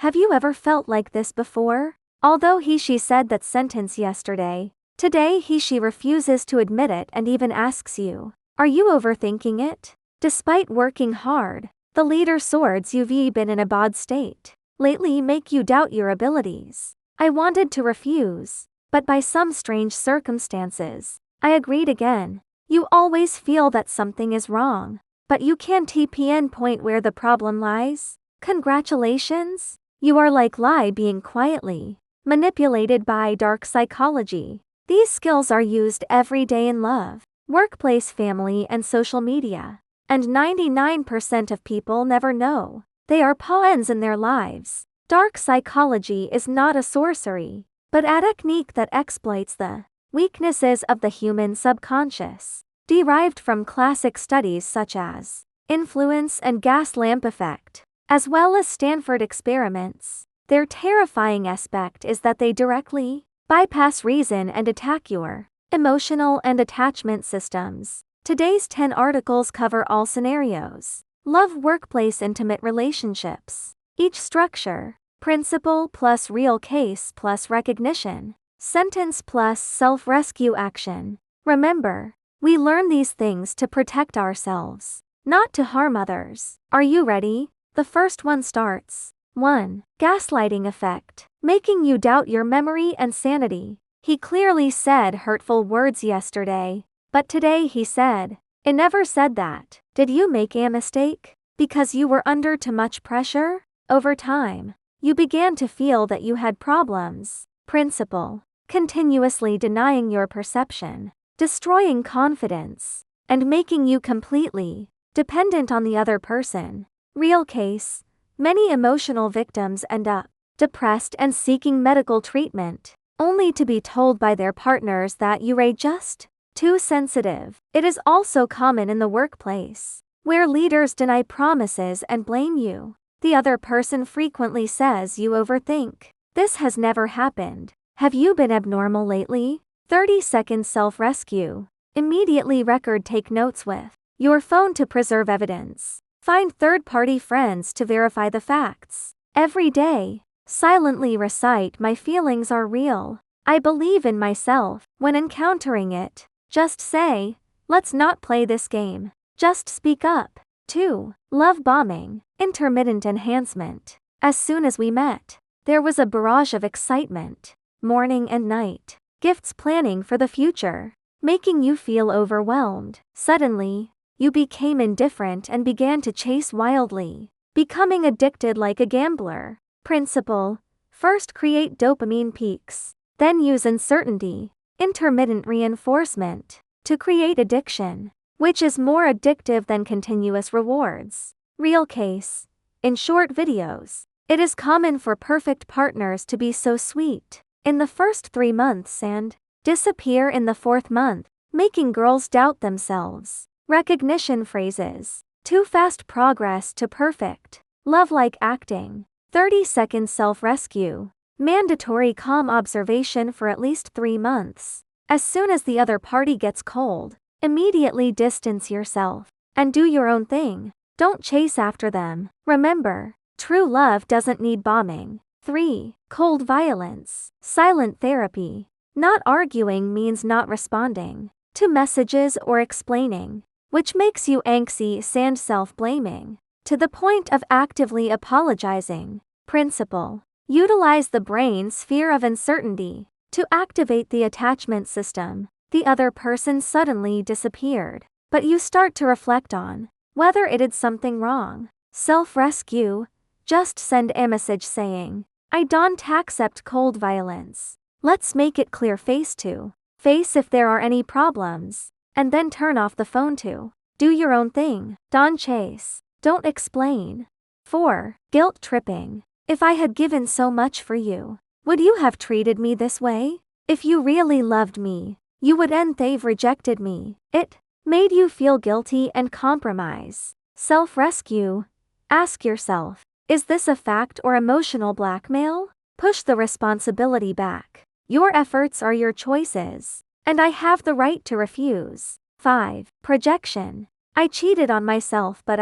Have you ever felt like this before? Although he/she said that sentence yesterday, today he/she refuses to admit it and even asks you, are you overthinking it? Despite working hard, the leader swords you've been in a bad state lately make you doubt your abilities. I wanted to refuse, but by some strange circumstances, I agreed again. You always feel that something is wrong, but you can't pinpoint where the problem lies. Congratulations! You are like Lie being quietly manipulated by dark psychology. These skills are used every day in love, workplace, family, and social media. And 99% of people never know they are pawns in their lives. Dark psychology is not a sorcery, but a technique that exploits the weaknesses of the human subconscious, derived from classic studies such as influence and gas lamp effect, as well as Stanford experiments. Their terrifying aspect is that they directly bypass reason and attack your emotional and attachment systems. Today's 10 articles cover all scenarios: love, workplace, intimate relationships. Each structure: principle plus real case plus recognition, sentence plus self-rescue action. Remember, we learn these things to protect ourselves, not to harm others. Are you ready? The first one starts. 1. Gaslighting effect, making you doubt your memory and sanity. He clearly said hurtful words yesterday, but today he said, "I never said that." Did you make a mistake? Because you were under too much pressure? Over time, you began to feel that you had problems. Principle, continuously denying your perception, destroying confidence, and making you completely dependent on the other person. Real case, many emotional victims end up depressed and seeking medical treatment, only to be told by their partners that you're just too sensitive. It is also common in the workplace, where leaders deny promises and blame you. The other person frequently says you overthink. This has never happened. Have you been abnormal lately? 30-second self-rescue. Immediately record, take notes with your phone to preserve evidence. Find third-party friends to verify the facts. Every day, silently recite, "My feelings are real. I believe in myself." When encountering it, just say, "Let's not play this game." Just speak up. 2. Love bombing, intermittent enhancement. As soon as we met, there was a barrage of excitement, morning and night, gifts, planning for the future, making you feel overwhelmed. Suddenly, you became indifferent and began to chase wildly, becoming addicted like a gambler. Principle: first create dopamine peaks, then use uncertainty, intermittent reinforcement, to create addiction, which is more addictive than continuous rewards. Real case: in short videos, it is common for perfect partners to be so sweet in the first 3 months and disappear in the 4th month, making girls doubt themselves. Recognition phrases: too fast progress to perfect, love-like acting, 30-second self-rescue, mandatory calm observation for at least 3 months. As soon as the other party gets cold, immediately distance yourself and do your own thing. Don't chase after them. Remember, true love doesn't need bombing. 3. Cold violence, silent therapy. Not arguing means not responding to messages or explaining, which makes you anxious and self-blaming, to the point of actively apologizing. Principle: utilize the brain's sphere of uncertainty to activate the attachment system. The other person suddenly disappeared, but you start to reflect on whether it did something wrong. Self-rescue: just send a message saying, "I don't accept cold violence." Let's make it clear face to face if there are any problems, and then turn off the phone to do your own thing. Don't chase, don't explain. 4. Guilt tripping. If I had given so much for you, would you have treated me this way? If you really loved me, you wouldn't have rejected me. It made you feel guilty and compromise. Self-rescue: ask yourself, is this a fact or emotional blackmail? Push the responsibility back. Your efforts are your choices, and I have the right to refuse. 5. Projection: I cheated on myself but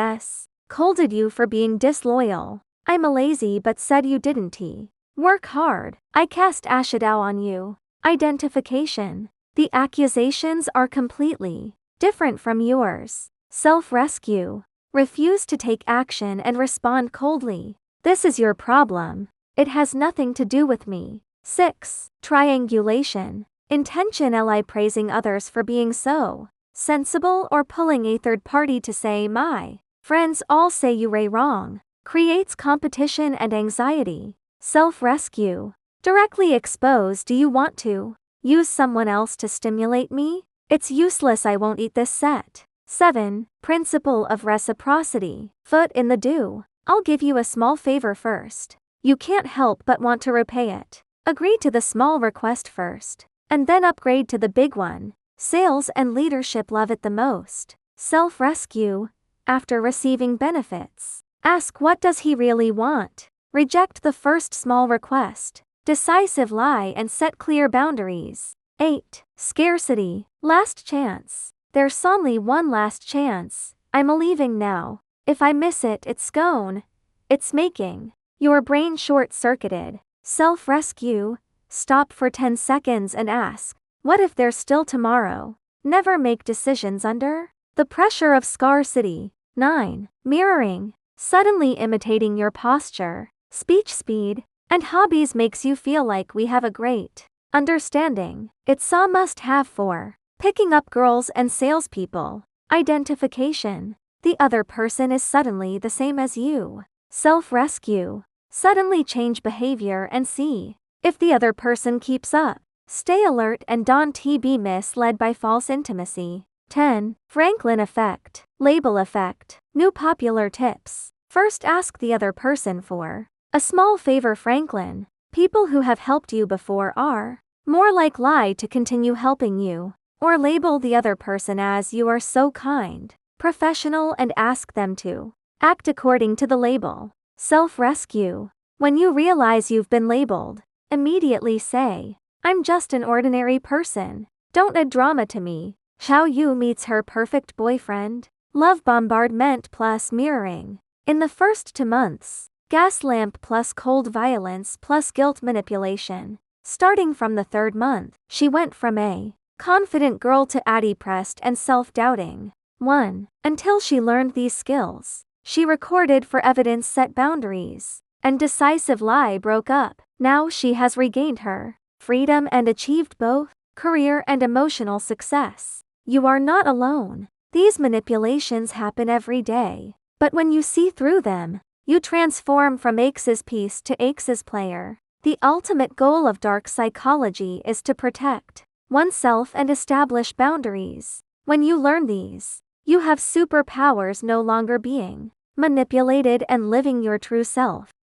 colded you for being disloyal. I'm a lazy but said you didn't he. Work hard. I cast a shadow on you. Identification. The accusations are completely different from yours. Self-rescue. Refuse to take action and respond coldly. This is your problem. It has nothing to do with me. 6. Triangulation. Intentionally praising others for being so sensible or pulling a third party to say my friends all say you are wrong. Creates competition and anxiety. Self-rescue. Directly expose. Do you want to use someone else to stimulate me? It's useless. I won't eat this set. 7. Principle of reciprocity. Foot in the dew. I'll give you a small favor first. You can't help but want to repay it. Agree to the small request first, and then upgrade to the big one. Sales and leadership love it the most. Self-rescue. After receiving benefits, ask what does he really want. Reject the first small request. Decisive lie and set clear boundaries. 8. Scarcity. Last chance. There's only one last chance. I'm leaving now. If I miss it, it's gone. It's making your brain short-circuited. Self-rescue. Stop for 10 seconds and ask, what if there's still tomorrow? Never make decisions under the pressure of scarcity. 9. Mirroring. Suddenly imitating your posture, speech speed, and hobbies makes you feel like we have a great understanding. It's a must-have for picking up girls and salespeople. Identification. The other person is suddenly the same as you. Self-rescue. Suddenly change behavior and see if the other person keeps up. Stay alert and don't be misled by false intimacy. 10. Franklin effect. Label effect. New popular tips. First ask the other person for a small favor. Franklin. People who have helped you before are more likely to continue helping you. Or label the other person as you are so kind, professional, and ask them to act according to the label. Self-rescue. When you realize you've been labeled, immediately say, I'm just an ordinary person. Don't add drama to me. Xiao Yu meets her perfect boyfriend. Love bombardment plus mirroring. In the first 2 months, gas lamp plus cold violence plus guilt manipulation. Starting from the 3rd month, she went from a confident girl to depressed and self-doubting. 1. Until she learned these skills, she recorded for evidence, set boundaries, and decisive lie broke up. Now she has regained her freedom and achieved both career and emotional success. You are not alone. These manipulations happen every day, but when you see through them, you transform from Axis piece to Axis player. The ultimate goal of dark psychology is to protect oneself and establish boundaries. When you learn these, you have superpowers, no longer being manipulated and living your true self.